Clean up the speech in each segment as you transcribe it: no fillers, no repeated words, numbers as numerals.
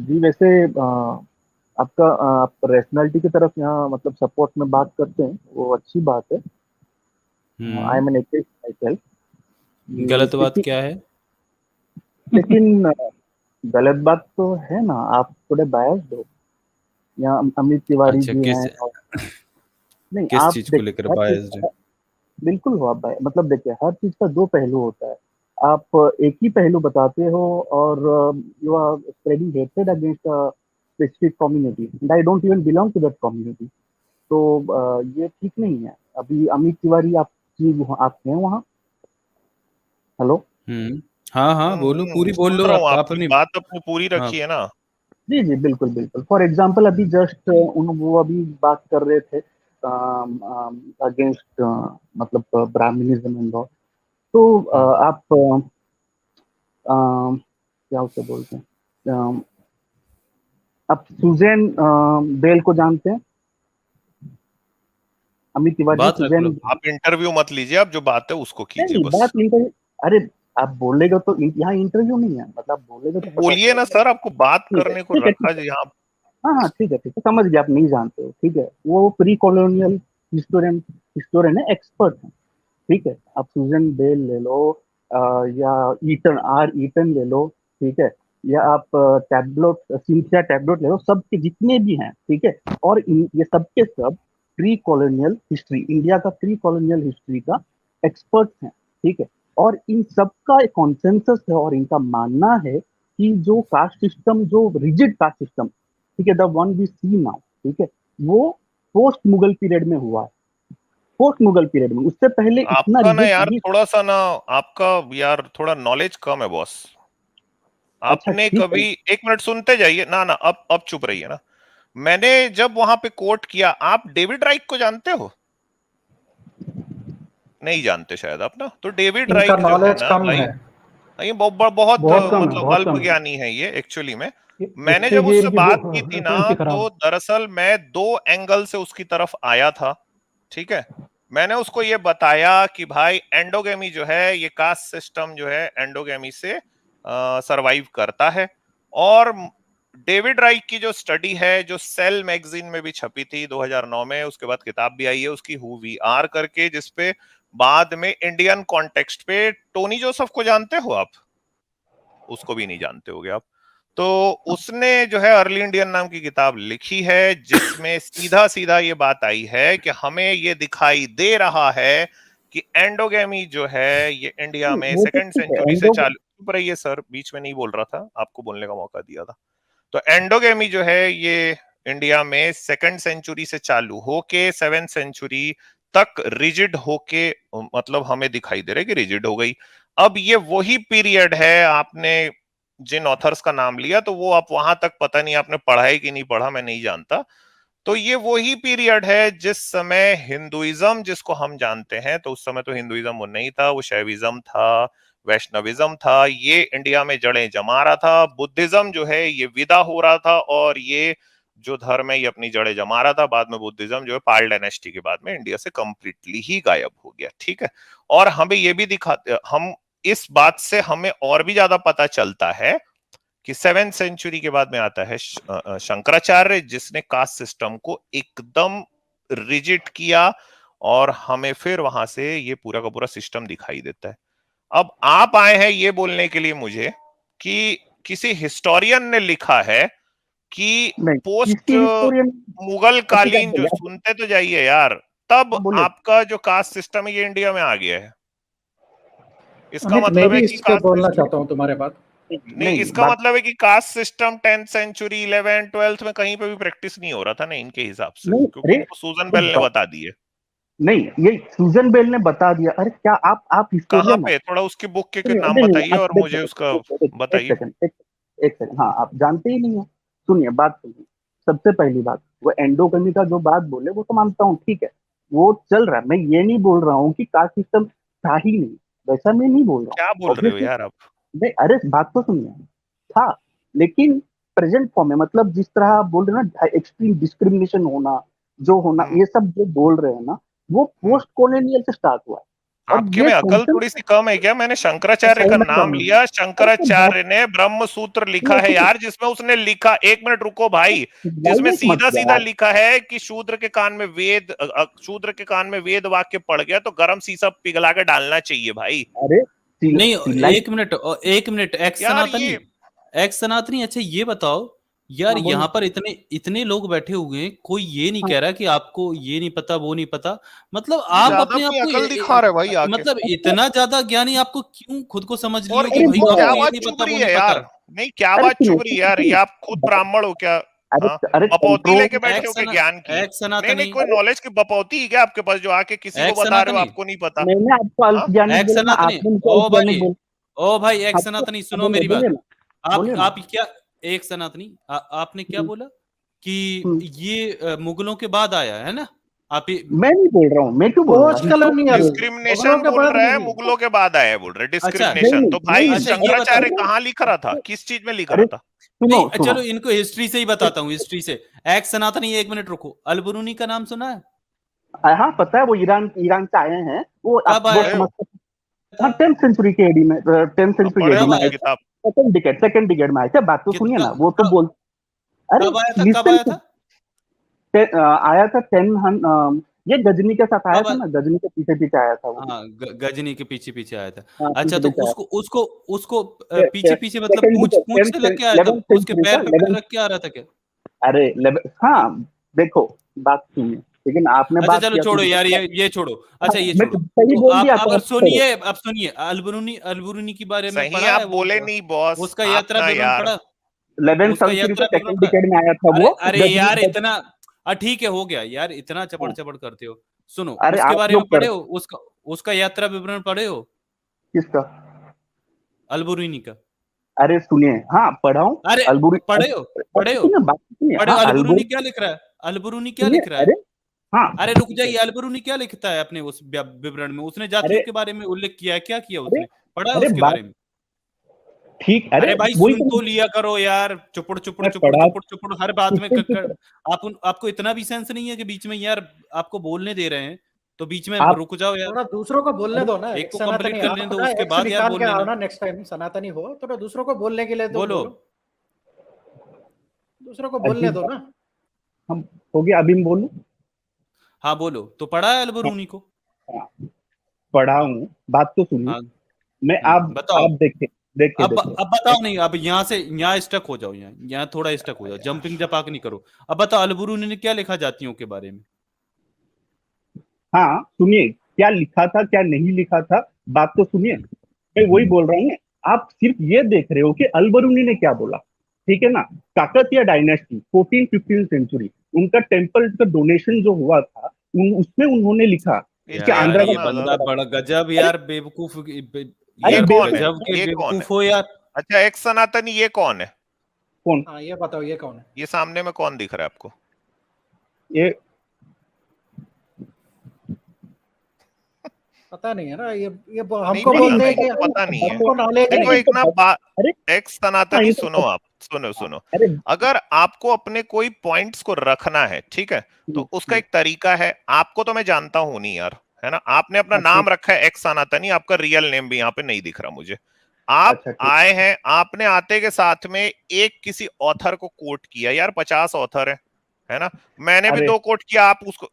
जी वैसे आपका आप रैशनैलिटी की तरफ यहाँ मतलब सपोर्ट में बात करते हैं, वो अच्छी बात है। I hmm. Am an atheist myself. गलत बात लेकिन क्या है? लेकिन गलत बात तो है ना, आप थोड़े बायस्ड हो। यहाँ अमित तिवारी अच्छा, जी किस हैं और नहीं किस आप चीज को लेकर देखिए हर बायस्ड चीज है? बिल्कुल हो आप मतलब देखिए हर चीज का दो पहलू होता है। आप एक ही पहलू बताते हो और you are spreading hatred against specific community and I don't even belong to that community. तो ये ठीक नहीं है। अभी अमित तिवारी आप जी आप हैं वहाँ। हेलो। हम्म। हाँ हाँ, बोलो, पूरी बोल सुन लो, रहा हूँ, आप आपकी अपनी। बात अपनी पूरी हाँ। रखी है ना। जी जी बिल्कुल बिल्कुल। फॉर एग्जांपल अभी जस्ट वो अभी बात कर रहे थे अगेंस्ट मतलब ब्राह्मणिज्म एंड ऑल। तो हम्म। आप क्या उसे बोलते हैं, आप सुजैन बेल को जानते हैं? अमित तिवारी बात रख सुजैन। लो। आप इंटरव्यू मत लीजिए, आप जो बात है उसको कीजिए नहीं बस। बात इंटरव्यू। अरे आप बोलेगा तो यहाँ इंटरव्यू नहीं है, मतलब बोलेगा तो पता बोलिए ना चलेगा। सर, आपको बात ठीक है करने को ठीक है रखा ठीक है। जी यहाँ। हाँ हाँ ठीक है समझ गया, आप नहीं जानते हो ठीक है। वो प्री कॉलोनियल हिस्टोरियन हिस्टोरियन है, एक्सपर्ट है। ठीक है आप सुजन बेल ले लो या ईटन आर ईटन ले लो। ठीक है या आप टैब्लेट सिंथिया टैब्लेट ले लो, सबके जितने भी हैं ठीक है। और ये सबके सब प्री कॉलोनियल हिस्ट्री, इंडिया का प्री कॉलोनियल हिस्ट्री का एक्सपर्ट हैं। ठीक है और इन सबका एक कॉन्सेंसस है और इनका मानना है कि जो कास्ट सिस्टम, जो रिजिड कास्ट सिस्टम ठीक है, the one we see now ठीक है, वो पोस्ट मुगल पीरियड में हुआ है। पोस्ट मुगल पीरियड में, उससे पहले इतना आपका ना रिजिड यार नहीं। थोड़ा सा ना, आपका यार थोड़ा नॉलेज कम है बॉस। अच्छा आपने ठीक है। कभी, एक मिनट सुनते जाइए ना ना, अब चुप रहिए ना। मैंने जब वहां पे कोट किया, आप डेविड राइक को जानते हो? नहीं जानते शायद आप ना। तो डेविड इनका राइक जो है नॉलेज ना कम भाई, है। ये बहुत बहुत बहुत कम है, मतलब बहुत अल्प कम है। ज्ञानी है ये एक्चुअली में। मैंने इससे जब ये उससे इनकी बात की थी ना, रेफरेंस ही खराब तो है। दरअसल मैं दो एंगल से उसकी तरफ आया था। ठीक है, मैंने उसको ये बताया कि भाई एंडोगेमी जो है, ये कास्ट सिस्टम जो है एंडोगेमी से सरवाइव करता है। और डेविड राइक की जो स्टडी है, जो सेल मैगजीन में भी छपी थी 2009 में, उसके बाद किताब भी आई है उसकी, हु वी आर करके, जिसपे बाद में इंडियन कॉन्टेक्स्ट पे, टोनी जोसेफ को जानते हो आप? उसको भी नहीं जानते होगे आप। तो उसने जो है अर्ली इंडियन नाम की किताब लिखी है, जिसमें सीधा सीधा ये बात आई है कि हमें ये दिखाई दे रहा है कि एंडोगेमी जो है ये इंडिया में वो तो सेकंड ठीक है सेंचुरी से एंडो। चालू। चुप रहिए सर, बीच में नहीं बोल रहा था, आपको बोलने का मौका दिया था। तो एंडोगेमी जो है ये इंडिया में सेकंड सेंचुरी से चालू होके सेवेंथ सेंचुरी तक रिजिड होके, मतलब हमें दिखाई दे रहा है कि रिजिड हो गई। अब ये वही पीरियड है, आपने जिन ऑथर्स का नाम लिया तो वो आप वहां तक पता नहीं आपने पढ़ा है कि नहीं पढ़ा, मैं नहीं जानता। तो ये वही पीरियड है जिस समय हिंदुइज्म जिसको हम जानते हैं, तो उस समय तो हिंदुइज्म वो नहीं था, वो शैविज्म था, वैष्णविज्म था, ये इंडिया में जड़ें जमा रहा था। बुद्धिज्म जो है ये विदा हो रहा था, और ये जो धर्म है ये अपनी जड़ें जमा रहा था। बाद में बुद्धिज्म जो है पाल डायनेस्टी के बाद में इंडिया से कंप्लीटली ही गायब हो गया। ठीक है, और हमें ये भी हम इस बात से हमें और भी ज्यादा पता चलता है कि सेवेंथ सेंचुरी के बाद में आता है शंकराचार्य, जिसने कास्ट सिस्टम को एकदम रिजिड किया, और हमें फिर वहां से ये पूरा का पूरा सिस्टम दिखाई देता है। अब आप आए हैं ये बोलने के लिए मुझे कि किसी हिस्टोरियन ने लिखा है कि नहीं पोस्ट किसी हिस्टोरियन। मुगल ठीक है आप कालीन, जो बोलिए सुनते तो जाइए यार, तब आप बोलिए। आपका जो कास्ट सिस्टम है ये इंडिया में आ गया है। इसका अमित, मैं मतलब है भी कि इस पे कास्ट बोलना सिस्टम, चाहता हूँ तुम्हारे बात। नहीं, नहीं इसका बात मतलब है कि caste system tenth century 11 12th में कहीं पे भी प्रैक्टिस नहीं हो रहा था ना इनके हिसाब से, नहीं। क्योंकि अरे इनको सूजन बेल ने बता दी है। नहीं ये सुजन बेल ने बता दिया। अरे क्या आप कहाँ हिस्टोरियन हो? पे, थोड़ा उसकी बुक के सुनिए नाम नहीं नहीं बताइए आप और मुझे उसका एक बताइए। सेकंड एक सेकंड। हाँ आप जानते ही नहीं हो। सुनिए बात सुनिए। सबसे पहली बात, वो एंडोगमी का जो बात बोले वो तो मानता हूँ ठीक है, वो चल रहा है। मैं ये नहीं बोल रहा हूँ कि कास्ट सिस्टम था ही नहीं, वैसा मैं नहीं बोल रहा हूँ क्या बोल रहे हो ऑब्वियसली। यार आप? नहीं अरे बात तो सुनिए। था, लेकिन प्रेजेंट फॉर्म में, मतलब जिस तरह आप बोल रहे हो ना एक्सट्रीम डिस्क्रिमिनेशन होना, जो होना हम्म ये सब जो बोल रहे हैं ना, वो हम्म पोस्ट कॉलोनियल से स्टार्ट हुआ है। और आपके ये में अकल concept- थोड़ी सी कम है क्या? मैंने शंकराचार्य सही का में नाम कम है। लिया, अरे शंकराचार्य ने ब्रह्म सूत्र लिखा है यार, जिसमें उसने लिखा, एक मिनट रुको भाई, जिसमें डायरेक्ट मत सीधा सीधा यार। लिखा है कि शूद्र के कान में वेद शूद्र के कान में वेद वाक्य पड़ गया तो गरम शीशा पिघला के डालना चाहिए भाई। अरे नहीं, सिलाई एक मिनट एक्स यार सनातनी, ये एक्स सनातनी, अच्छा ये बताओ यार, हाँ, बोलो। यहाँ पर इतने इतने लोग बैठे हुए हैं, कोई ये नहीं हाँ, कह रहा कि आपको ये नहीं पता वो नहीं पता, मतलब आप ज्यादा अपने आप अपनी को अकल दिखा रहे भाई आके, मतलब इतना ज्यादा ज्ञानी आपको क्यों खुद को समझ और लियो कि अरे भाई इनको क्या आपको ये बात नहीं चुभ पता रही वो है नहीं यार? पता। नहीं क्या अरे बात सुनो, चुभ रही है यार? ये आप खुद ब्राह्मण हो क्या? अरे हाँ, अरे बपौती कंट्रोल लेके बैठे हो एक्स क्या सना ज्ञान की? एक्स नहीं नहीं, सनातनी कोई नॉलेज की बपौती है क्या आपके पास जो आके किसी को एक्स बता रहे हो सनातनी आपको नहीं पता? मैंने आपको अल्प हाँ ज्ञानी एक्स बोला ना, सनातनी, आपने मुझे ओ अल्प ज्ञानी भाई, बोला। ओ भाई एक्स आपको सनातनी सुनो बोलिए मेरी बोलिए बात। ना, बोलिए ना। आप क्या, एक सनातनी आपने क्या हम्म, बोला कि हम्म। ये मुगलों के बाद आया है ना? आप मैं नहीं बोल रहा हूँ, मैं क्यों बोलूंगा? पोस्ट तो कॉलोनियल मुगलों डिस्क्रिमिनेशन के बोल बाद रहा है, नहीं। मुगलों के बाद आया है बोल रहे, अच्छा नहीं डिस्क्रिमिनेशन। नहीं तो भाई अच्छा ये शंकराचार्य बताओ, कहाँ लिख रहा था, किस चीज में लिख अरे रहा था? सुनो नहीं सुनो, चलो इनको हिस्ट्री से ही बताता हूँ, हिस्ट्री से। एक्स सनातनी एक मिनट रुको, अलबरूनी का नाम सुना है? हाँ पता है, वो ईरान ईरान से आए हैं, वो आप कब वो आया पढ़े हो? समझते। हाँ 10th सेंचुरी के एडी में, 10th अब सेंचुरी पढ़े एडी हो कब में उनकी आए आया थे। था? किताब? सेकंड डिकेड में आए थे। बात तो सुनिए ना, वो तो कब बोल, अरे कब आया था, कब लिसन, आया था, आया था 10, ये गजनी के साथ आया कब था ना, गजनी के पीछे पीछे आया था वो। हाँ गजनी के पीछे पीछे आया था। हाँ अच्छा पीछे तो पीछे आया उसको उसको उसको था। पीछे पीछे मतलब सेकंड पूंछ पूंछ से लग डिकेड, के आया था, 11th उसके सेंचुरी पैर का पे पैर 11। रख के आ रहा था क्या? अरे हाँ देखो, बात सुनिए, लेकिन आपने अच्छा बात चलो किया तो छोड़ो यार, ये छोड़ो, हाँ, अच्छा ये मैं छोड़ो। सही तो बोल आप दिया तो अगर आप करो। सुनिए, अब सुनिए, अलबरूनी अलबरूनी के बारे में सही पढ़ा आप है वो, बोले नहीं बॉस, उसका आप यात्रा ना विवरण यार। पढ़ा, 11th उसका सेंचुरी का यात्रा विवरण सेकंड पढ़ा? डिकेड में आया था अरे वो अरे गजनी। यार इतना, ठीक है हो गया यार, इतना चपड़ चपड़ करते हो। सुनो अरे उसके आप बारे में लोग कर, पढ़े हो, उसका उसका यात्रा विवरण पढ़े हो किसका? अलबरूनी का? अरे सुनिए, हाँ पढ़ाऊं। अरे अलबुरी, पढ़े हो, पढ़े हो, सुनिए बात सुनिए, पढ़े हो, हाँ अलबरूनी अलबुरी क्या लिख रहा है, अलबरूनी क्या सुनिए। लिख रहा है? अरे हाँ, अरे रुक जाइए, अलबरूनी क्या लिखता है अपने उस विवरण में? उसने जातियों अरे के बारे में उल्लेख किया है, क्या किया अरे उसने, पढ़ा है अरे उसके बात बारे में? ठीक, अरे अरे भाई वही सुन तो तो लिया करो यार, चुपड़ चुपड़ मैं चुपड़ पढ़ा, चुपड़ चुपड़ हर बात में चुप चुप। आपको इतना भी सेंस नहीं है कि बीच में यार आपको बोलने दे रहे हैं तो बीच में आप रुक जाओ यार, थोड़ा दूसरों को बोलने अरे दो ना, एक एक को सनातनी कंप्लीट कर आप लेने दो ना उसके एक्स बाद यार निकाल बोल के आओ लेना। ना, नेक्स्ट टाइम सनातनी हो थोड़ा दूसरों को बोलने के लिए तो बोलो, बोलो, दूसरों को बोलने अजीब दो बात, ना। हम हो गया, अभी मैं बोलूं? हाँ बोलो, तो पढ़ा है हाँ, अलबरूनी को? हाँ, पढ़ा हूँ, बात तो सुनिए। हाँ मैं बताओ। आप देखे, देखे देखे अब बताओ, नहीं अब यहाँ से यहाँ स्टक हो जाओ, यहाँ थोड़ा स्टक हो जाओ, जंपिंग जपाक नहीं करो। अब बताओ अलबरूनी ने क्या लिखा जातियों के बारे में? हाँ सुनिए, क्या लिखा था क्या नहीं लिखा था, बात तो सुनिए। मैं वही बोल रहा हूँ, आप सिर्फ ये देख रहे हो कि अलबरूनी ने क्या बोला, ठीक है ना? काकतीय डायनेस्टी 14-15 सेंचुरी, उनका टेम्पल का डोनेशन जो हुआ था, उसमें उन्होंने लिखा कि इतिहास यार आंध्रा ये का, में बंदा आजाद। बड़ा गजब अरे यार, बेवकूफ ये अरे यार कौन है? गजब के ये कौन है? बेवकूफ हो यार। अच्छा एक सनातनी, ये कौन है? कौन? हाँ ये बताओ ये कौन है? ये सामने में कौन दिख रहा है आपको? ये पता नहीं है ना, ये नहीं हमको पता, बोलते हैं नहीं कि पता नहीं है। हमको नॉलेज देखो नहीं। एक ना बात, अरे एक हाँ, सनातनी इनको सुनो, आप सुनो सुनो, अरे अगर आपको अपने कोई पॉइंट्स को रखना है, ठीक है, तो उसका एक तरीका है। आपको तो मैं जानता हूं नहीं यार, है ना? आपने अपना अच्छा नाम रखा है एक्स सनातनी, आपका रियल नेम भी यहाँ पे नहीं दिख रहा मुझे। आप अच्छा ठीक, आए हैं, आपने आते के साथ में एक किसी ऑथर को कोट किया, यार 50 ऑथर है ना? मैंने भी अरे 2 कोट किया, आप उसको,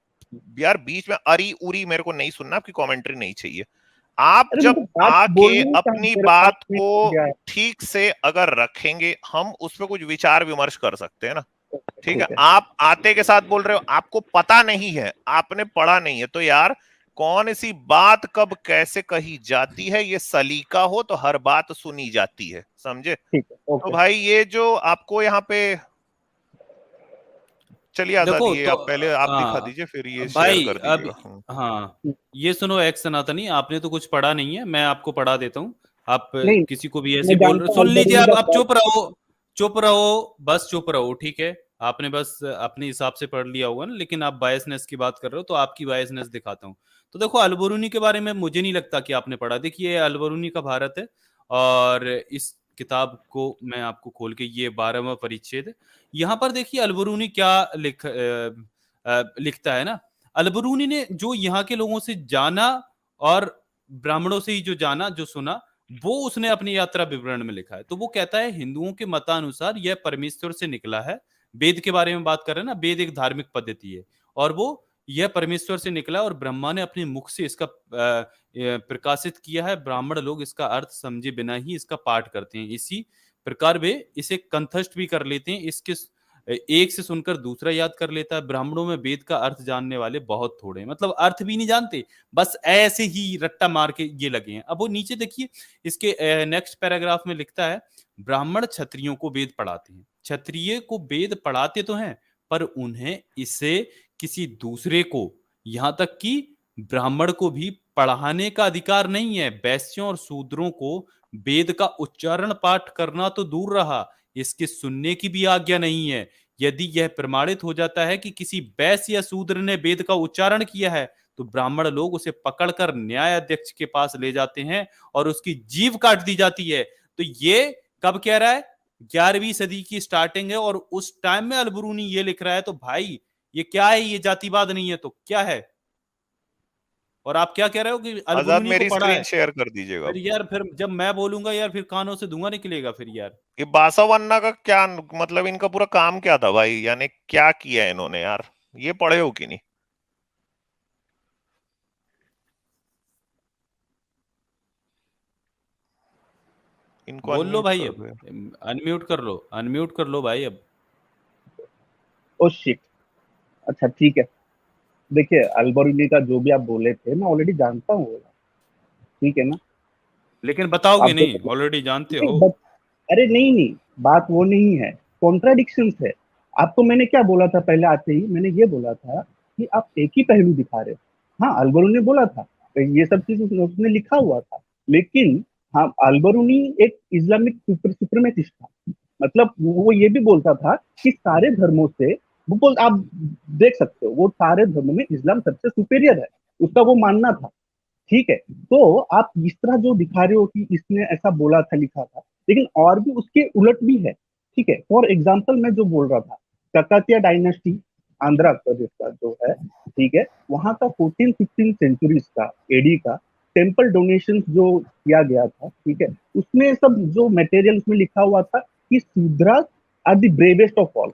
यार बीच में अरी उरी मेरे को नहीं सुनना, आपकी कमेंट्री नहीं चाहिए। आप अरे जब मुझे बात आके बोलनी है, क्या अपनी मेरे पास बात में को हो गया है। ठीक से अगर रखेंगे, हम उस पर कुछ विचार विमर्श कर सकते हैं ना? ठीक है, ठीक है, आप आते के साथ बोल रहे हो आपको पता नहीं है, आपने पढ़ा नहीं है, तो यार कौन सी बात कब कैसे कही जाती है, ये सलीका हो तो हर बात सुनी जाती है, समझे? ठीक है, तो ओके। भाई ये जो आपको यहाँ पे, चलिए देखो आजादी, ये तो आप पहले आप दिखा हाँ दीजिए, फिर ये शेयर भाई, कर अब दीजिएगा। हाँ ये सुनो एक्स सनातनी, आपने तो कुछ पढ़ा नहीं है, मैं आपको पढ़ा देता हूँ। आप नहीं किसी को भी ऐसे मैं बोल रहे हो, जानता हूँ सुन लीजिए, अलबरूनी आप का आप चुप रहो, चुप रहो, बस चुप रहो, ठीक है? आपने बस अपने हिसाब से पढ़ लिया होगा ना, लेकिन आप बायसनेस की बात कर रहे हो तो आपकी बायसनेस दिखाता हूँ। तो देखो अलबरूनी के बारे में मुझे नहीं लगता कि आपने पढ़ा। देखिए अलबरूनी का भारत है, और इस किताब को मैं आपको खोल के, ये 12वां परिच्छेद है। यहाँ पर देखिए अलबरूनी क्या लिखता है ना। अलबरूनी ने जो यहाँ के लोगों से जाना और ब्राह्मणों से ही जो जाना, जो सुना, वो उसने अपनी यात्रा विवरण में लिखा है। तो वो कहता है हिंदुओं के मतानुसार यह परमेश्वर से निकला है। वेद के बारे में बात कर रहे हैं ना, वेद एक धार्मिक पद्धति है और वो यह परमेश्वर से निकला और ब्रह्मा ने अपने मुख से इसका प्रकाशित किया है। ब्राह्मण लोग इसका अर्थ समझे बिना ही इसका पाठ करते हैं। इसी प्रकार वे इसे कंठस्थ भी कर लेते हैं। इसके एक से सुनकर दूसरा याद कर लेता है। ब्राह्मणों में वेद का अर्थ जानने वाले बहुत थोड़े हैं, मतलब अर्थ भी नहीं जानते, बस ऐसे ही रट्टा मार के ये लगे हैं। अब वो नीचे देखिए, इसके नेक्स्ट पैराग्राफ में लिखता है, ब्राह्मण क्षत्रियों को वेद पढ़ाते हैं। क्षत्रिय को वेद पढ़ाते तो हैं, पर उन्हें इसे किसी दूसरे को, यहां तक कि ब्राह्मण को भी पढ़ाने का अधिकार नहीं है। वैश्यों और शूद्रों को वेद का उच्चारण पाठ करना तो दूर रहा, इसके सुनने की भी आज्ञा नहीं है। यदि यह प्रमाणित हो जाता है कि किसी वैश्य या शूद्र ने वेद का उच्चारण किया है, तो ब्राह्मण लोग उसे पकड़कर न्यायाध्यक्ष के पास ले जाते हैं और उसकी जीभ काट दी जाती है। तो ये कब कह रहा है? 11वीं सदी की स्टार्टिंग है और उस टाइम में अलबरूनी ये लिख रहा है। तो भाई ये क्या है? ये जातिवाद नहीं है तो क्या है? और आप क्या कह रहे हो कि आजाद अलबरूनी मेरी को पढ़ा स्क्रीन है? शेयर कर दीजिएगा। फिर यार, फिर जब मैं बोलूंगा यार, फिर कानों से धुआं निकलेगा फिर यार। ये बासावन्ना का क्या मतलब, इनका पूरा काम क्या था भाई, यानी क्या किया इन्होंने यार? ये पढ़े हो कि नहीं? इनको बोल लो अनम्यूट भाई, कर अब दो यार। अनम्यूट कर लो, अनम्यूट कर लो भाई अब। ओ शिट, अच्छा ठीक है। देखिए अलबरूनी का जो भी आप बोले थे मैं ऑलरेडी जानता हूँ, ठीक है ना। लेकिन बताओगे आप नहीं, ऑलरेडी जानते हो। अरे नहीं नहीं, बात वो नहीं है, कॉन्ट्राडिक्शन है। आपको मैंने क्या बोला था पहले आते ही? मैंने ये बोला था कि आप एक ही पहलू दिखा रहे हो। हाँ अलबरूनी ने बोला था, ये सब चीज उसने लिखा हुआ था, लेकिन हाँ अलबरूनी एक इस्लामिक सुप्रीमेसिस्ट था। मतलब वो ये भी बोलता था कि सारे धर्मों से, वो बोल, आप देख सकते हो, वो सारे धर्मों में इस्लाम सबसे सुपेरियर है, उसका वो मानना था, ठीक है। तो आप इस तरह जो दिखा रहे हो कि इसने ऐसा बोला था, लिखा था, लेकिन और भी उसके उलट भी है, ठीक है। फॉर एग्जाम्पल मैं जो बोल रहा था, ककातिया डायनेस्टी आंध्र प्रदेश का जो है, ठीक है, वहां का 14-15 सेंचुरीज का एडी का टेम्पल डोनेशन जो किया गया था, ठीक है, उसमें सब जो मटेरियल उसमें लिखा हुआ था कि Shudras are the bravest of all,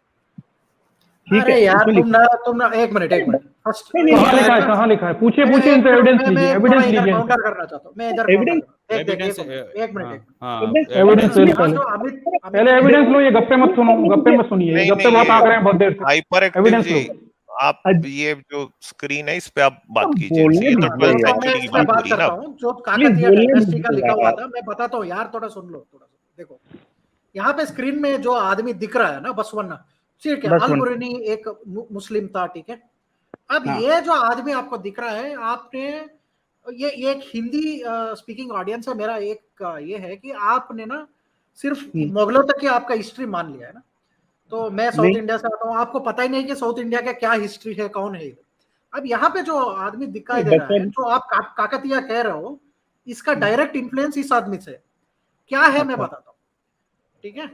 ठीक अरे है। यार उसमें तुम ना एक मिनट फर्स्ट नहीं, नहीं, कहाँ लिखा है, कहाँ लिखा है? पूछिए पूछिए, इनसे एविडेंस लीजिए, एविडेंस लीजिए इनसे। काउंटर करना चाहता हूँ मैं इधर। एविडेंस, एक मिनट एविडेंस ले लो पहले, अमित पहले एविडेंस लो, ये गप्पे मत सुनो, गप्पे मत सुनिए, नहीं गप्पे बहुत आ रहे हैं बहुत देर से। हाइपर एक्टिव एविडेंस जी, लो। आप ये जो स्क्रीन है इस पे आप बात कीजिए बोलने इनसे। ये तो दीजिए 12th यार। सेंचुरी की बात हो रही है ना। करता हूँ जो प्लीज काकतीय बोलने डायनेस्टी का दीजिए लिखा हुआ यार। था, मैं बताता हूँ यार, थोड़ा सुन लो, थोड़ा सा देखो। यहाँ पे स्क्रीन में जो आदमी दिख रहा है ना, बसवन्ना, ठीक है, अलबरूनी एक मुस्लिम था, ठीक है। अब हाँ। ये जो आदमी आपको दिख रहा है, आपने ये एक हिंदी स्पीकिंग ऑडियंस है, मेरा एक ये है कि आपने ना सिर्फ मुगलों तक की आपका हिस्ट्री मान लिया है ना। तो मैं साउथ इंडिया से आता हूँ, आपको पता ही नहीं कि साउथ इंडिया का क्या हिस्ट्री है, कौन है इधर। अब यहाँ पे जो आदमी दिखाई दे रहा है, जो आप काकतीय कह रहे हो, इसका डायरेक्ट इन्फ्लुएंस इस आदमी से क्या है मैं बताता हूँ, ठीक है।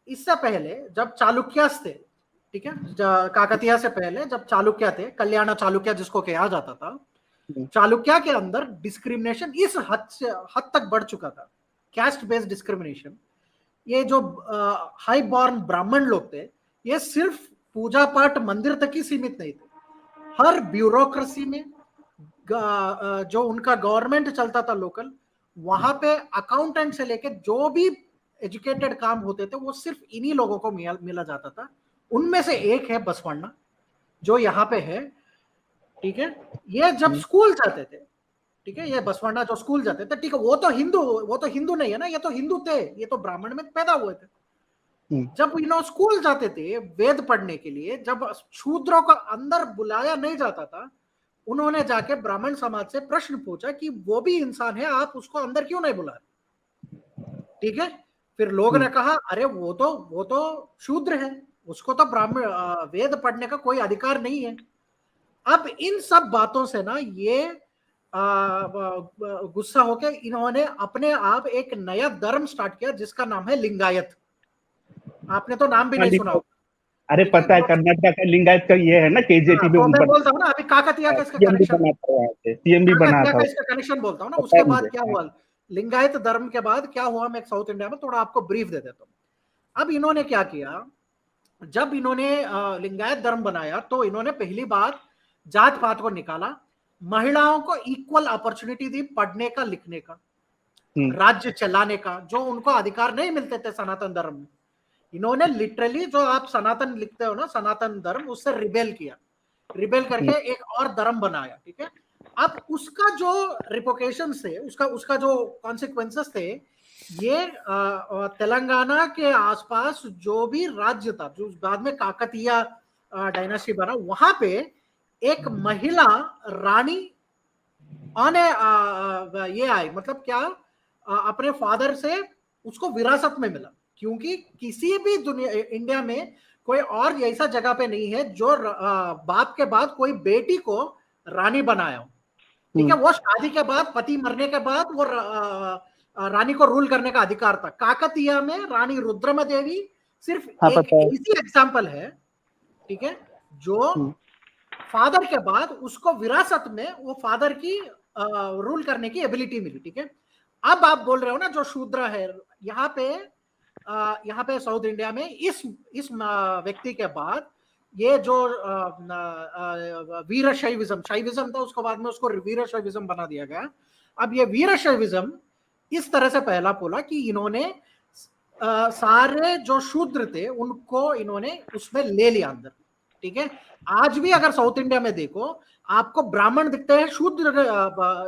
इससे पहले जब चालुक्यास थे, ठीक है, काकतीय से पहले जब चालुक्य थे, कल्याण चालुक्य जिसको कहा जाता था, चालुक्य के अंदर डिस्क्रिमिनेशन इस हद तक बढ़ चुका था, कैस्ट बेस्ड डिस्क्रिमिनेशन। ये जो हाई बॉर्न ब्राह्मण लोग थे, ये सिर्फ पूजा पाठ मंदिर तक ही सीमित नहीं थे, हर ब्यूरोक्रेसी में जो उनका गवर्नमेंट चलता था लोकल, वहां पे अकाउंटेंट से लेके जो भी एजुकेटेड काम होते थे वो सिर्फ इन्हीं लोगों को मिला जाता था। उनमें से एक है बसवन्ना जो यहाँ पे है, ठीक है। ये जब स्कूल जाते थे, ठीक है, ये बसवन्ना जो स्कूल जाते थे, ठीक है, वो तो हिंदू नहीं है ना, ये तो हिंदू थे, ये तो ब्राह्मण में पैदा हुए थे। जब स्कूल जाते थे वेद पढ़ने के लिए, जब शूद्रों का अंदर बुलाया नहीं जाता था, उन्होंने जाके ब्राह्मण समाज से प्रश्न पूछा कि वो भी इंसान है, आप उसको अंदर क्यों नहीं बुला रहे, ठीक है। फिर लोग ने कहा अरे वो तो शूद्र है, उसको तो ब्राह्मण वेद पढ़ने का कोई अधिकार नहीं है। अब इन सब बातों से ना ये गुस्सा होकर इन्होंने अपने आप एक नया धर्म स्टार्ट किया जिसका नाम है लिंगायत। आपने तो नाम भी नहीं सुना होगा, अरे पता है, कर्नाटक का लिंगायत का ये है ना, केजेटी में तो मैं ऊपर बोलता हूँ ना, अभी काकतिया का इसका सीएम भी कनेक्शन, बना था वहाँ पे, सीएम भी बना काकतिया था, का इसका कनेक्शन बोलता हूँ ना। पता उसके है बाद मुझे। क्या हुआ, लिंगायत धर्म के बाद क्या हुआ, मैं साउथ इंडिया में थोड़ा आपको ब्रीफ दे देता हूँ। अब इन्होंने क्या किया, जब इन्होंने लिंगायत धर्म बनाया तो इन्होंने पहली बार जात पात को निकाला, महिलाओं को इक्वल अपॉर्चुनिटी दी पढ़ने का, लिखने का, राज्य चलाने का, जो उनको अधिकार नहीं मिलते थे सनातन धर्म में। इन्होंने लिटरली, जो आप सनातन लिखते हो ना, सनातन धर्म, उससे रिबेल किया, रिबेल करके एक और धर्म बनाया, ठीक है। अब उसका जो रिपोकेशन थे, उसका जो कॉन्सिक्वेंसेस थे, ये तेलंगाना के आसपास जो भी राज्य था, जो बाद में काकतिया डायनास्टी बना, वहां पे एक महिला रानी आने ये आई, मतलब क्या, अपने फादर से उसको विरासत में मिला, क्योंकि किसी भी दुनिया इंडिया में कोई और ऐसा जगह पे नहीं है जो बाप के बाद कोई बेटी को रानी बनाया हो, ठीक है। वो शादी के बाद, पति मरने के बाद, वो रानी को रूल करने का अधिकार था। काकतिया में रानी रुद्रमा देवी सिर्फ एक ऐसी एग्जांपल है, ठीक है, जो फादर के बाद उसको विरासत में वो फादर की रूल करने की एबिलिटी मिली, ठीक है। अब आप बोल रहे हो ना, जो शूद्र है, यहाँ पे साउथ इंडिया में इस व्यक्ति के बाद ये जो वीर शैविज्म था, उसको बाद में उसको वीर शैविज्म बना दिया गया। अब ये वीर शैविज्म इस तरह से पहला बोला कि इन्होंने सारे जो शूद्र थे उनको इन्होंने उसमें ले लिया अंदर, ठीक है। आज भी अगर साउथ इंडिया में देखो, आपको ब्राह्मण दिखते हैं, शूद्र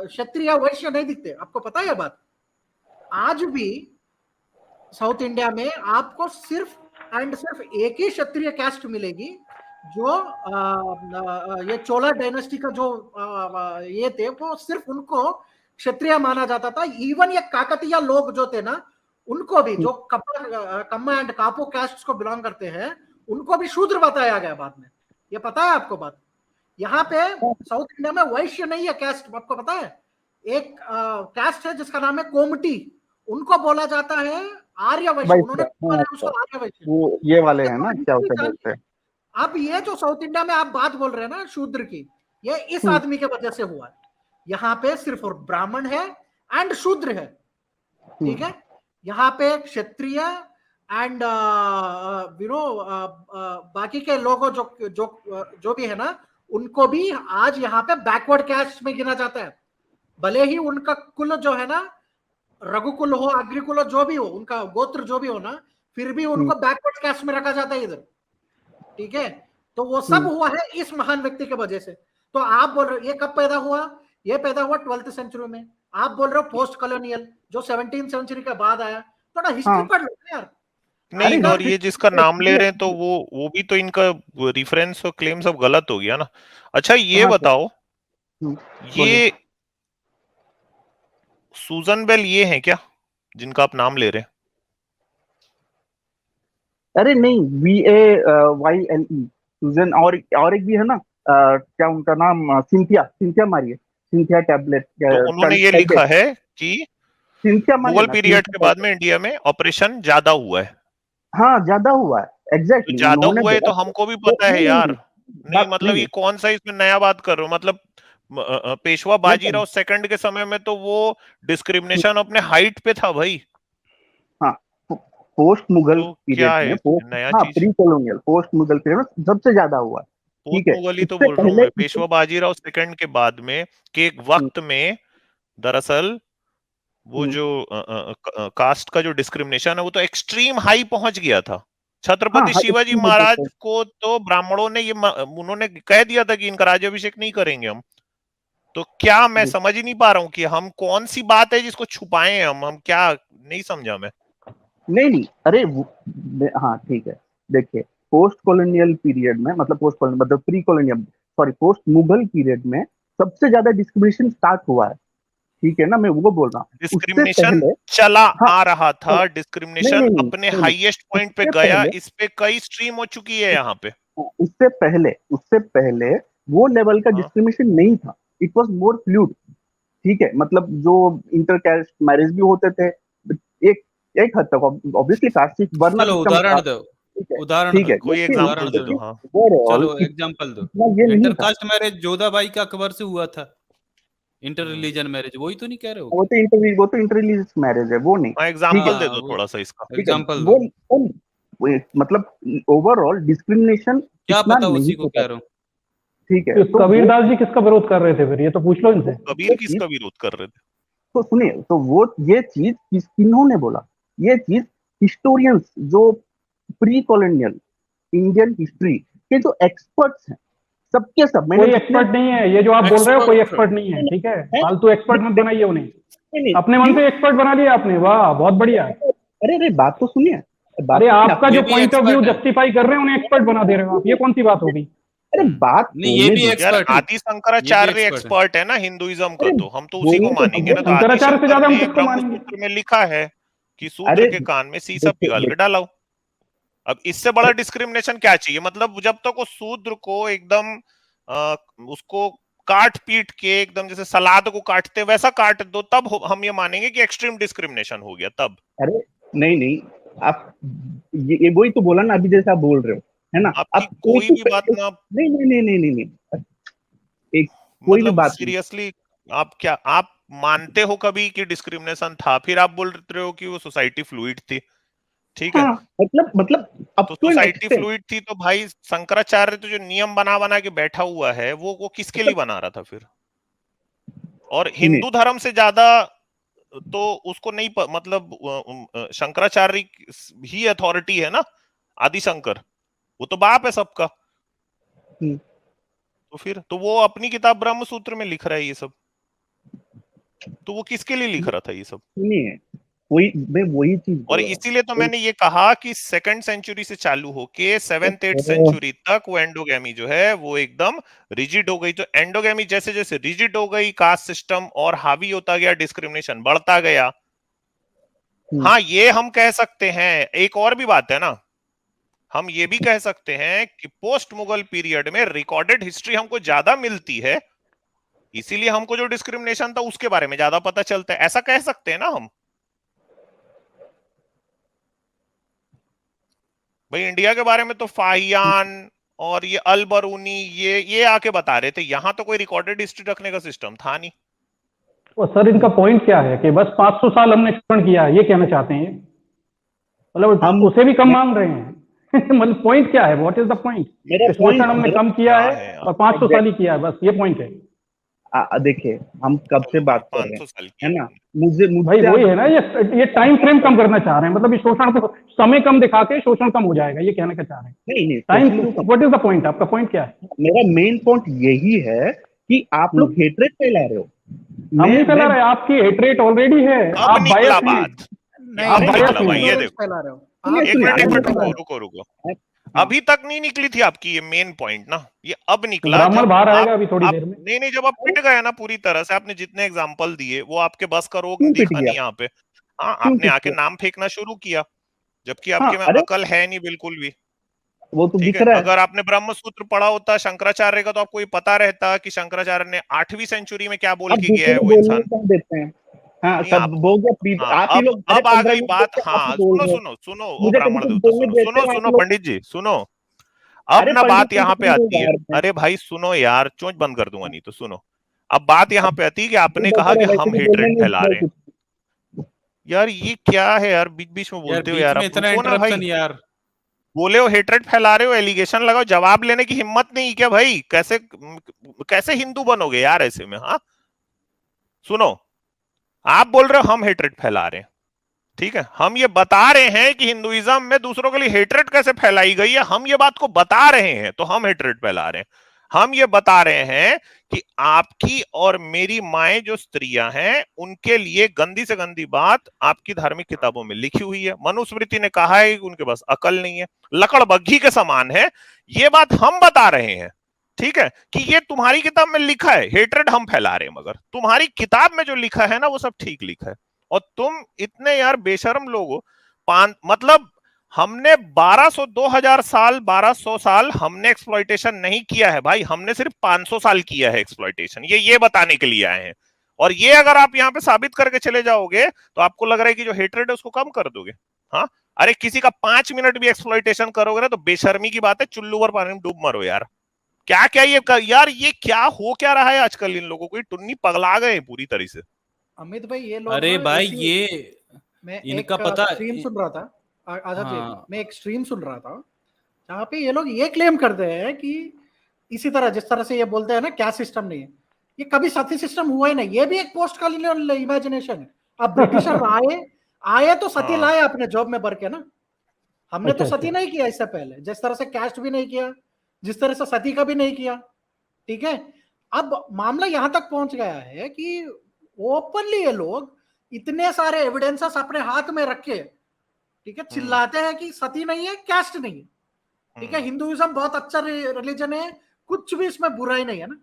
क्षत्रिय वैश्य नहीं दिखते, आपको पता है बात। आज भी साउथ इंडिया में आपको सिर्फ एंड सिर्फ एक ही क्षत्रिय कास्ट मिलेगी, जो ये चोला डायनेस्टी का जो ये थे, वो सिर्फ उनको क्षत्रिय माना जाता था। इवन ये काकतिया लोग जो थे ना, उनको भी, जो कम्मा एंड कापो कास्ट को बिलोंग करते हैं, उनको भी शूद्र बताया गया बाद में। ये पता है आपको बात? यहाँ पे साउथ इंडिया में वैश्य नहीं है कास्ट, आपको पता है? एक कास्ट है जिसका नाम है कोमटी, उनको बोला जाता है आर्य वैश्य। उन्होंने उसको आर्य वैश्य, वो ये वाले हैं ना, क्या बोलते हैं। अब ये जो साउथ इंडिया में आप बात बोल रहे हैं ना शूद्र की, ये इस आदमी के वजह से हुआ है। यहाँ पे सिर्फ ब्राह्मण है एंड शूद्र है, ठीक है। यहाँ पे क्षत्रिय एंड बाकी के लोगों जो भी है ना, उनको भी आज यहाँ पे बैकवर्ड कास्ट में गिना जाता है। भले ही उनका कुल जो है ना, रघुकुल हो, अग्रिकुल हो, जो भी हो, उनका गोत्र जो भी हो ना, फिर भी उनको बैकवर्ड कास्ट में रखा जाता है इधर, ठीक है। तो वो सब हुआ है इस महान व्यक्ति के वजह से। तो आप बोल रहे हो ये कब पैदा हुआ? ये पैदा हुआ 12th सेंचुरी में। आप बोल रहे हो पोस्ट कॉलोनियल, जो 17th सेंचुरी के बाद आया। थोड़ा हिस्ट्री पढ़ लो यार। नहीं, और ये जिसका नाम ले रहे हैं तो वो भी तो इनका रेफरेंस और क्लेम सब गलत हो गया ना। अच्छा ये बताओ, ये सूजन बेल ये है क्या जिनका आप नाम ले रहे हैं? अरे नहीं, VAYLE सूजन, और एक भी है ना, क्या उनका नाम, सिंथिया मारिए, सिंथिया टैबलेट। तो उन्होंने ये लिखा है कि मुगल पीरियड के बाद में इंडिया में ऑपरेशन ज्यादा हुआ है। हाँ, ज्यादा हुआ है, एग्जैक्टली ज्यादा हुआ है तो हमको भी पता है यार। नहीं मतलब ये कौन सा इसमें नया बात कर रहे हो? मतलब पेशवा बाजीराव सेकंड के समय में तो वो डिस्क्रिमिनेशन अपने हाइट पे था भाई। हाँ, पोस्ट मुगल पीरियड में, pre colonial post Mughal period में सबसे ज्यादा हुआ है। पोस्ट मुगल ही तो बोल रहा हूँ मैं, पेशवा बाजीराव सेकंड के बाद में के एक वक्त में दरअसल वो जो कास्ट का जो डिस्क्रिमिनेशन है वो तो एक्सट्रीम हाई पहुंच गया था। छत्रपति शिवाजी महाराज को तो ब्राह्मणों ने उन्होंने कह दिया था कि इनका राज्याभिषेक नहीं करेंगे हम। तो क्या मैं समझ ही नहीं पा रहा हूँ कि हम कौन सी बात है जिसको छुपाएं हम क्या नहीं समझा मैं। नहीं, अरे हाँ ठीक है, देखिए पोस्ट कॉलोनियल पीरियड में, मतलब पोस्ट कॉलोनियल मतलब pre colonial, sorry post Mughal period में सबसे ज्यादा डिस्क्रिमिनेशन स्टार्ट हुआ है, ठीक है ना, मैं वो बोल रहा हूँ। डिस्क्रिमिनेशन चला आ रहा था, डिस्क्रिमिनेशन अपने हाईएस्ट पॉइंट पे गया, इस पे कई स्ट्रीम हो चुकी है यहाँ पे। उससे पहले वो लेवल का डिस्क्रिमिनेशन नहीं था, इट वाज मोर फ्लूइड, ठीक है। मतलब जो इंटरकास्ट मैरिज भी होते थे एक हद तक, ऑब्वियसली कास्ट वरना उदाहरण दो, उदाहरण ठीक है, दो, कोई लेकिन एग्जांपल दे उदाहरण दो। दो। हाँ ओवरऑल चलो एग्जांपल दो। इतना ये नहीं था। इंटरकास्ट मैरिज जोधाबाई का अकबर से हुआ था, इंटर रिलीजन मैरिज, वही तो नहीं कह रहे हो? वो तो इंटर रिलीजियस मैरिज है, वो नहीं। ठीक है, एग्जांपल दे हाँ, दो वो थोड़ा सा इसका। ठीक है, एग्जांपल वो दो। मतलब ओवरऑल डिस्क्रिमिनेशन क्या इतना पता नहीं उसी को होता कह था। रहा हूँ। ठीक है, तो तो वो कबीरदास जी किसका विरोध कर रहे थे फिर? ये तो पूछ लो इनसे। कबीर वो किसका चीज विरोध कर रहे थे? तो सुनिए, तो वो ये चीज किन्होंने बोला? ये चीज हिस्टोरियंस जो प्री कॉलोनियल इंडियन हिस्ट्री के जो एक्सपर्ट्स हैं, सबके सब, मैंने कोई जितने एक्सपर्ट नहीं है, ये जो आप बोल रहे हो कोई एक्सपर्ट एक्सपर्ट नहीं है, ठीक है? हैं, फालतू एक्सपर्ट मत बनाइए उन्हें, नहीं, अपने मन क्यों? से एक्सपर्ट बना लिया आपने। वाह, बहुत बढ़िया। अरे अरे, बात तो सुनिए, बात अरे तो सुनिए, आपका ये जो भी पॉइंट ऑफ व्यू एक्सपर्ट है। जस्टिफाई कर रहे हैं उन्हें एक्सपर्ट बना दे रहे हो आप, ये कौन सी बात होगी? अरे बात नहीं, ये होने भी दो। यार एक्सपर्ट है, आदि ये भी शंकराचार्य एक्सपर्ट है। एक्सपर्ट है ना हिंदुइज्म का, अरे तो हम तो उसी को वही तो मानेंगे ना। तो आदि शंकराचार्य से शंकर ज्यादा हम ने किसको ब्रह्म मानेंगे? सूत्र में लिखा है कि शूद्र अरे के कान में सीसा देखो पिघाल के डाला हो। अब इससे बड़ा डिस्क्रिमिनेशन क्या चाहिए? मतलब जब तक वो शूद्र को एकदम उसको काट पीट के एकदम जैसे सलाद को काटते वैसा काट दो, तब हम ये मानेंगे कि एक्सट्रीम डिस्क्रिमिनेशन हो गया तब। अरे नहीं नहीं, आप ये वही तो बोला ना अभी, जैसे आप बोल रहे हो, है ना? आपकी आप कोई भी बात ना, नहीं नहीं नहीं नहीं नहीं नहीं, एक कोई भी मतलब बात नहीं। सीरियसली आप क्या आप मानते हो कभी कि डिस्क्रिमिनेशन था? फिर आप बोल रहे हो कि वो सोसाइटी फ्लूइड थी। ठीक है, हाँ, मतलब अप तो to an society extent. Fluid थी तो भाई शंकराचार्य तो जो नियम बना बना के बैठा हुआ है वो किसके लिए बना रहा था फिर? और सुनिए, हिंदू धर्म से ज्यादा तो उसको नहीं मतलब शंकराचार्य ही अथॉरिटी है ना, आदि शंकर, वो तो बाप है सबका। हम्म, तो फिर तो वो अपनी किताब ब्रह्म सूत्र में लिख रहा है ये सब, तो वो किसके लिए लिख रहा था ये सब? सुनिए, मैं वही चीज और बोल रहा इसीलिए तो हूँ। मैंने ये कहा कि सेकंड सेंचुरी से चालू होके 7th-8th सेंचुरी तक वो एंडोगेमी जो है वो एकदम रिजिड हो गई। तो एंडोगेमी जैसे जैसे रिजिड हो गई, कास्ट सिस्टम और हावी होता गया, डिस्क्रिमिनेशन बढ़ता गया। हाँ, ये हम कह सकते हैं। एक और भी बात है ना, हम ये भी कह सकते हैं कि पोस्ट मुगल पीरियड में रिकॉर्डेड हिस्ट्री हमको ज्यादा मिलती है, इसीलिए हमको जो डिस्क्रिमिनेशन था उसके बारे में ज्यादा पता चलता है, ऐसा कह सकते हैं ना हम। भाई इंडिया के बारे में तो फाहियान और ये अल बरूनी ये आके बता रहे थे, यहां तो कोई रिकॉर्डेड हिस्ट्री रखने का सिस्टम था नहीं। और सर इनका पॉइंट क्या है कि बस 500 साल हमने शोषण किया है, ये कहना चाहते हैं? मतलब हम उसे भी कम मांग रहे हैं। मतलब पॉइंट क्या है? What is the point? मेरा शोषण पॉइंट हमने मेरा कम किया क्या है है यार? और 500 साल ही किया है, बस ये पॉइंट है। देखिए, हम कब से चलो भाई, बात कर रहे हैं, 500 साल है किया ना? तुमने। भाई मुझसे वही आप है ना, ये टाइम फ्रेम कम करना चाह रहे हैं, मतलब इस शोषण को समय कम दिखा के शोषण कम हो जाएगा, ये कहने का चाह रहे हैं। नहीं नहीं, टाइम, सोचने को व्हाट इज द पॉइंट? आपका पॉइंट क्या है? मेरा मेन पॉइंट यही है कि आप लोग हेट्रेड फैला रहे हो। हम नहीं फैला मैं रहे, आपकी हेटरेट ऑलरेडी है, अब आप निकला बायस हैं। बात, नहीं आप अब नहीं, bias निकला आप भाई, हैं। ये ignorance देखो। फैला रहे हो। सुनिए, आप एक सुनिए, मिनट आप रुको लोग रुको रुको। हाँ, अभी तक नहीं निकली थी आपकी ये मेन पॉइंट ना, ये अब तो निकला ब्राह्मण जब बाहर आएगा आप अभी थोड़ी देर में। नहीं जब आप पिट गए ना पूरी तरह से, आपने जितने एग्जांपल दिए वो आपके बस का रोग क्यों पिट दिखा गया? नहीं यहाँ पे। हाँ, क्यों आपने पिट आके गया? नाम फेंकना शुरू किया, जबकि हाँ, आपके में अरे अकल है नहीं बिल्कुल भी। वो तो ठीक दिख है, रहा है। अगर आपने ब्रह्म सूत्र पढ़ा होता शंकराचार्य का, तो आपको ये पता रहता कि शंकराचार्य ने 8वीं सेंचुरी में क्या बोल आप के गया है दूसरे वो बोलने इंसान। कम देते हैं। हाँ, नहीं कब आप, बोल गया हाँ आप ही लोग, अरे अब आ 15 गई मिनट बात। देते आप ही हाँ बोल सुनो रहे हो। सुनो सुनो, ओ मुझे ब्राह्मण कभी कुछ देवता, बोलने सुनो देते सुनो हैं आप सुनो लोग। पंडित जी सुनो। अब अरे ना पंडित बात जी यहाँ पे सुन लो आती है। यार, मैं अरे भाई सुनो यार, चोंच बंद कर दूंगा नहीं तो सुनो। अब बात यहाँ पे आती है कि ये आपने कहा बेटर है, कि वैसे हम भी बोलने हेट्रेड में फैला भाई रहे हैं। कुछ। यार ये क्या है यार, बीच बीच में यार बोलते हो बीच यार, में आप इतना रुको ना भाई। इंटरप्शन यार। बोले हो हेट्रेड फैला रहे हो, एलिगेशन लगाओ, जवाब लेने की हिम्मत नहीं क्या भाई? कैसे कैसे हिंदू बनोगे यार ऐसे में? हाँ सुनो, आप बोल रहे हो हम हेट्रेड फैला रहे हैं, ठीक है, हम ये बता रहे हैं कि हिंदुइज्म में दूसरों के लिए हेट्रेड कैसे फैलाई गई है, हम ये बात को बता रहे हैं, तो हम हेट्रेड फैला रहे हैं। हम ये बता रहे हैं कि आपकी और मेरी माएं जो स्त्रियां हैं उनके लिए गंदी से गंदी बात आपकी धार्मिक किताबों में लिखी हुई है। मनुस्मृति ने कहा है कि उनके पास अकल नहीं है, लकड़बग्घी के समान है, ये बात हम बता रहे हैं। ठीक है, कि ये तुम्हारी किताब में लिखा है, हेट्रेड हम फैला रहे हैं, मगर तुम्हारी किताब में जो लिखा है ना वो सब ठीक लिखा है। और तुम इतने यार बेशर्म लोग हो। मतलब हमने 1200 साल हमने एक्सप्लॉइटेशन नहीं किया है भाई, हमने सिर्फ 500 साल किया है एक्सप्लॉइटेशन, ये बताने के लिए आए हैं। और ये अगर आप यहाँ पे साबित करके चले जाओगे तो आपको लग रहा है कि जो हेट्रेड है उसको कम कर दोगे। हाँ, अरे किसी का 5 मिनट भी एक्सप्लॉइटेशन करोगे ना तो बेशर्मी की बात है, चुल्लू भर पानी में डूब मरो यार। क्या क्या यार ये क्या हो क्या रहा है आजकल इन लोगों को, ये टुन्नी पगला गए पूरी तरह से। अमित भाई ये लोग अरे ना भाई ऐसी- ये मैं इनका एक पता स्ट्रीम सुन रहा था आजाद जी, हाँ मैं एक स्ट्रीम सुन रहा था जहाँ पे ये लोग ये क्लेम करते हैं कि इसी तरह जिस तरह से ये बोलते हैं ना क्या सिस्टम नहीं है, ये कभी सती सिस्टम हुआ ही नहीं, ये भी एक पोस्ट कॉलोनियल इमेजिनेशन है। अब ब्रिटिशर आए तो सती हाँ। लाए अपने जॉब में भर के ना, हमने तो अच्छा, सती अच्छा। नहीं किया इससे पहले, जिस तरह से कैस्ट भी नहीं किया, जिस तरह से सती का भी नहीं किया, ठीक है। अब मामला यहां तक पहुंच गया है कि ओपनली ये लोग इतने सारे एविडेंसेस अपने हाथ में रख के, ठीक है, चिल्लाते हैं कि सती नहीं है, कैस्ट नहीं है, ठीक है, हिंदुइज्म बहुत अच्छा रिलीजन है, कुछ भी इसमें बुराई नहीं है ना।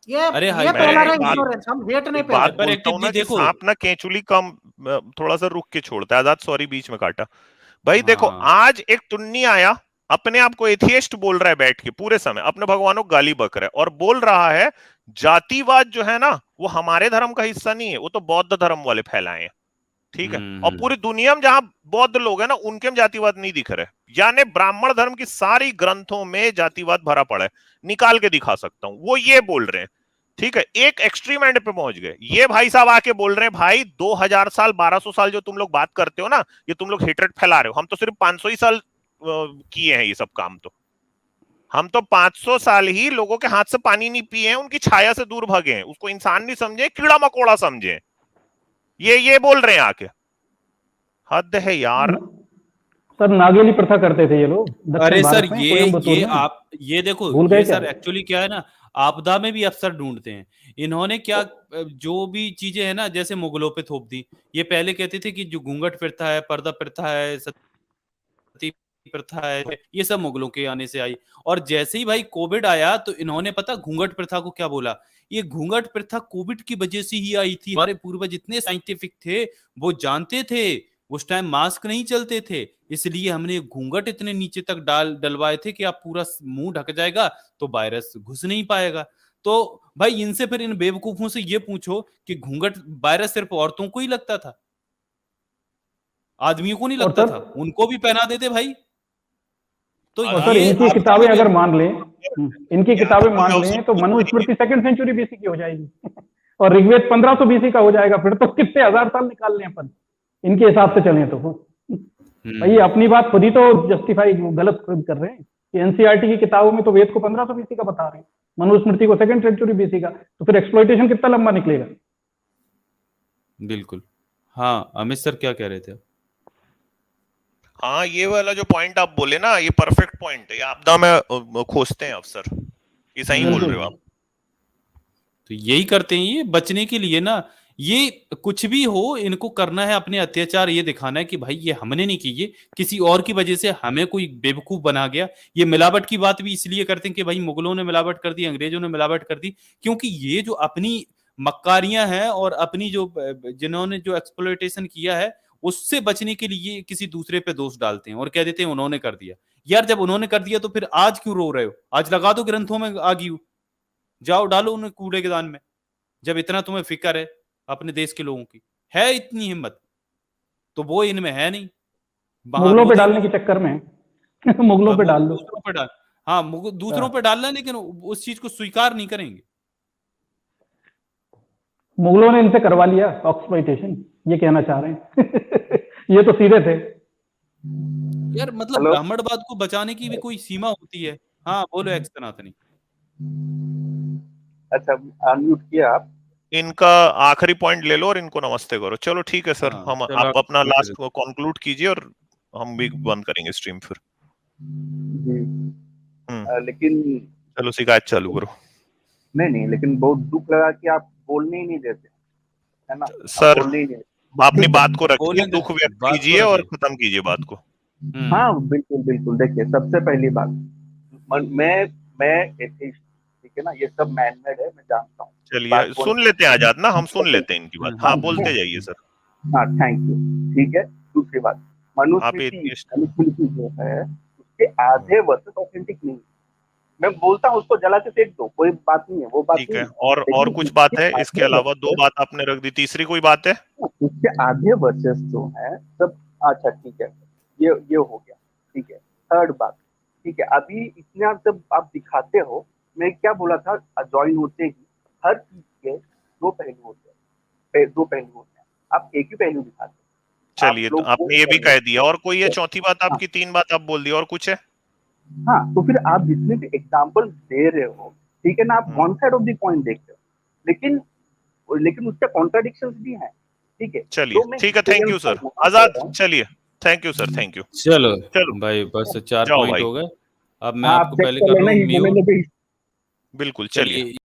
अरे हाई ये मैं पहला एक है बात- इग्नोरेंस, हम हेट नहीं एक बात फैला रहे। बोलता हूँ ना जी कि देखो सांप ना केंचुली कम थोड़ा सा रुक के छोड़ता है। आजाद सॉरी बीच में काटा भाई। देखो हाँ आज एक टुन्नी आया, अपने आप को एथियस्ट बोल रहा है, बैठ के पूरे समय अपने भगवानों को गाली बक रहा है और बोल रहा है जातिवाद जो है ना वो हमारे धर्म का हिस्सा नहीं है, वो तो बौद्ध धर्म वाले फैलाए हैं, ठीक है। और पूरी दुनिया में जहां बौद्ध लोग हैं ना उनके में जातिवाद नहीं दिख रहे, यानी ब्राह्मण धर्म की सारी ग्रंथों में जातिवाद भरा पड़ा है, निकाल के दिखा सकता हूं, वो ये बोल रहे हैं, ठीक है। एक एक्सट्रीम एंड पे पहुंच गए ये भाई साहब, आके बोल रहे हैं भाई 2000 साल 1200 साल जो तुम लोग बात करते हो ना, ये तुम लोग हेट्रेड फैला रहे हो, हम तो सिर्फ 500 ही साल किए हैं ये सब काम, तो हम तो 500 साल ही लोगों के हाथ से पानी नहीं पिए हैं, उनकी छाया से दूर भागे हैं, उसको इंसान नहीं समझे, कीड़ा मकोड़ा समझे, ये बोल रहे हैं आके। हद है यार। सर नागेली प्रथा करते थे ये लोग दक्षिण अरे सर भारत में, कोयम्बतूर में। आप ये देखो, भूल गए ये क्या? सर एक्चुअली क्या है ना, आपदा में भी अफसर ढूंढते हैं। इन्होंने क्या जो भी चीजें है ना जैसे मुगलों पे थोप दी। ये पहले कहते थे कि जो घूंघट प्रथा है, पर्दा प्रथा है, सती प्रथा है, ये सब मुगलों के आने से आई। और जैसे ही भाई कोविड आया तो इन्होंने पता घूंघट प्रथा को क्या बोला, ये घूंघट प्रथा कोविड की वजह से ही आई थी। हमारे पूर्वज इतने साइंटिफिक थे, वो जानते थे उस टाइम मास्क नहीं चलते थे, इसलिए हमने घूंघट इतने नीचे तक डलवाए थे कि आप पूरा मुंह ढक जाएगा तो वायरस घुस नहीं पाएगा। तो भाई इनसे फिर इन बेवकूफों से ये पूछो कि घूंघट वायरस सिर्फ औरतों को ही लगता था, आदमियों को नहीं और लगता सर था, उनको भी पहना देते भाई। तो और सर ये इनकी आपदा किताबें में अगर मान लें, इनकी किताबें मान मैं लें तो मनुस्मृति 2nd सेंचुरी बीसी की हो जाएगी और ऋग्वेद 1500 बीसी का हो जाएगा, फिर तो कितने हजार साल निकाल लें अपन इनके हिसाब से चलें तो। भाई ये अपनी बात खुद ही तो जस्टिफाई गलत खुद कर रहे हैं कि एनसीईआरटी की किताबों में तो वेद को 1500 बीसी का बता रहे हैं, मनुस्मृति को 2nd सेंचुरी बीसी का, तो फिर एक्सप्लॉइटेशन कितना लंबा निकलेगा। बिल्कुल। हाँ अमित सर क्या कह रहे थे? हाँ ये वाला जो पॉइंट आप बोले ना ये परफेक्ट पॉइंट है, ये आपदा में खोजते हैं अफसर, ये सही बोल रहे हो आप। तो यही करते हैं ये बचने के लिए ना, ये कुछ भी हो इनको करना है अपने अत्याचार ये दिखाना है कि भाई ये हमने नहीं की, ये किसी और की वजह से हमें कोई बेवकूफ बना गया। ये मिलावट की बात भी इसलिए करते हैं कि भाई मुगलों ने मिलावट कर दी, अंग्रेजों ने मिलावट कर दी, क्योंकि ये जो अपनी मक्कारियां हैं और अपनी जो जिन्होंने जो एक्सप्लॉयटेशन किया है उससे बचने के लिए किसी दूसरे पे दोष डालते हैं और कह देते हैं उन्होंने कर दिया। यार जब उन्होंने कर दिया तो फिर आज क्यों रो रहे हो? आज लगा दो ग्रंथों में आग, जाओ डालो उन्हें कूड़े के दान में, जब इतना तुम्हें फिक्र है अपने देश के लोगों की, है इतनी हिम्मत तो वो इनमें है नहीं। मुगलों पे डालने के चक्कर में मुगलों पे डाल दो, दूसरों पे डाल, हाँ दूसरों पे डालना, लेकिन उस चीज को स्वीकार नहीं करेंगे। मुगलों ने इनसे करवा लिया एक्सप्लॉइटेशन, ये कहना चाह रहे हैं ये तो सीधे थे यार मतलब ब्राह्मणवाद को बचाने की भी कोई सीमा होती है। हाँ बोलो एक्स सनातनी। अच्छा अनम्यूट किया आप। इनका आखिरी पॉइंट ले लो और इनको नमस्ते करो। चलो ठीक है सर, हम आप अपना लास्ट को कंक्लूड कीजिए और हम भी बंद करेंगे स्ट्रीम फिर जी। लेकिन चलो शिकायत चालू करो। नहीं लेकिन बहुत दुख लगा कि आप बोलने ही नहीं देते, है ना सर। बोलने ही नहीं, अपनी बात को रखिए, दुख व्यक्त कीजिए और खत्म कीजिए बात को। हाँ बिल्कुल। देखिए सबसे पहली बात, मैं एथिस्ट, ठीक है ना, ये सब मैनमेड है, मैं जानता हूँ। चलिए सुन लेते हैं आजाद ना, हम सुन लेते हैं इनकी बात। हाँ बोलते जाइए सर। हाँ थैंक यू। ठीक है, दूसरी बात, मनुस्मृति जो है उसके आधे वर्सेस ऑथेंटिक नहीं, मैं बोलता हूँ उसको जला के फेंक दो, कोई बात नहीं है, वो बात ठीक नहीं है। है। और लेकिन कुछ बात है इसके आधे अलावा? 2 verses- बात आपने रख दी, तीसरी कोई बात है? इसके आधे वर्सेस जो है सब अच्छा ठीक है, ये हो गया, ठीक है। थर्ड बात, ठीक है, अभी इतना जब आप दिखाते हो, मैं क्या बोला था, ज्वाइन होते ही हर चीज के दो पहलू होते हैं, आप एक ही पहलू दिखाते हो। चलिए, तो लोग वो आपने ये भी कर रहे कह दिया, और कोई है? हैं। चौथी बात हाँ, आपकी, 3 बात आप बोल दी, और कुछ है? हाँ, तो फिर आप जितने भी एग्जाम्पल दे रहे हो, ठीक है ना, आप one side of the point देख रहे हो, लेकिन उसका कॉन्ट्राडिक्शंस भी है, ठीक है। चलिए, तो मैं ठीक है, थैंक यू सर यहाँ आजाद। कह रहा हूँ, चलिए, thank you sir, thank you. चलो चलो भाई, बस 4 जाओ पॉइंट भाई, हो गए। अब मैं हाँ, आप आपको चेक पहले कर कर लेना लूँ ये म्यूट। मैंने भी बिल्कुल, चलिए। चलिए